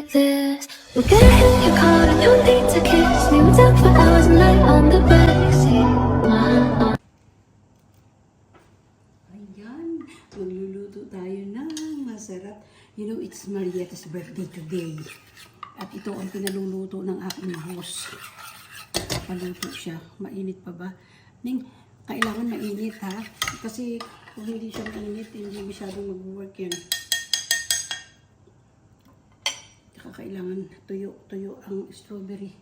like this. We're gonna hit your car and don't need to kiss. We would talk for hours and lie on the backseat. Ayan, magluluto tayo ng masarap. You know, it's Marietta's birthday today. At ito ang pinaluluto ng aking boss. Paluto siya. Mainit pa ba? Ning, kailangan mainit ha. Kasi kung hindi siya mainit, hindi masyadong mag-work yan. Saka kailangan tuyo ang strawberry.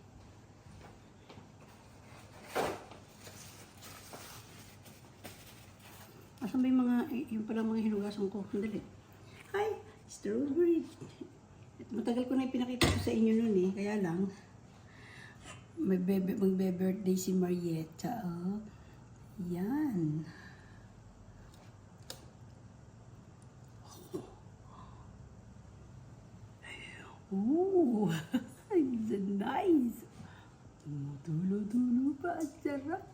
Asan ba yung mga, yung pala mga hinugasan ko? Sandali. Hi! Strawberry! Matagal ko na ipinakita ko sa inyo nun eh. Kaya lang, magbe-birthday si Marietta. Oh. Yan. Ooh! It's nice! Tulo-tulo pa. Ang sarap!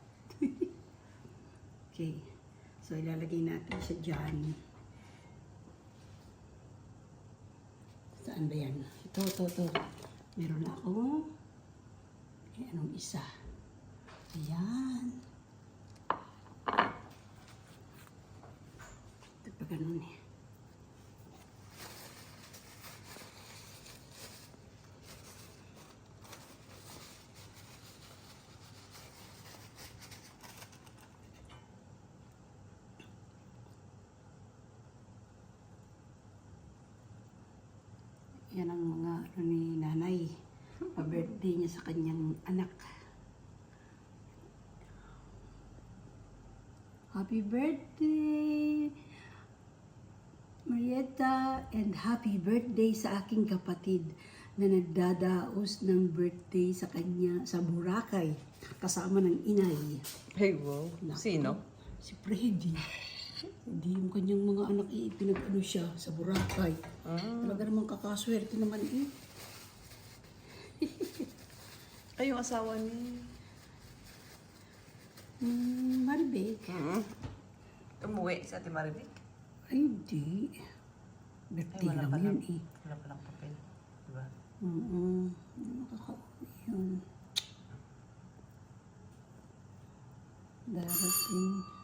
Okay. So, ilalagay natin siya dyan. Saan ba yan? Ito. Meron ako. Anong isa? Ayan. Ito pa ganun eh. Yan ang mga ano ni nanay. Pa-birthday niya sa kanyang anak. Happy birthday, Marietta, and happy birthday sa aking kapatid na nagdadaos ng birthday sa kanya sa Boracay kasama ng inay. Hey, wow. Naku, Sino? Si Freddy. Hindi yung kanyang mga anak pinag-ano siya sa Boracay. Talaga namang kakaswerte naman eh. Ay, yung asawa ni... Maribek. Umuwi si Ate Maribik. Ay, hindi. Birthday lang yun eh. Wala palang papel. Diba? Nakakauwi yun. Darating.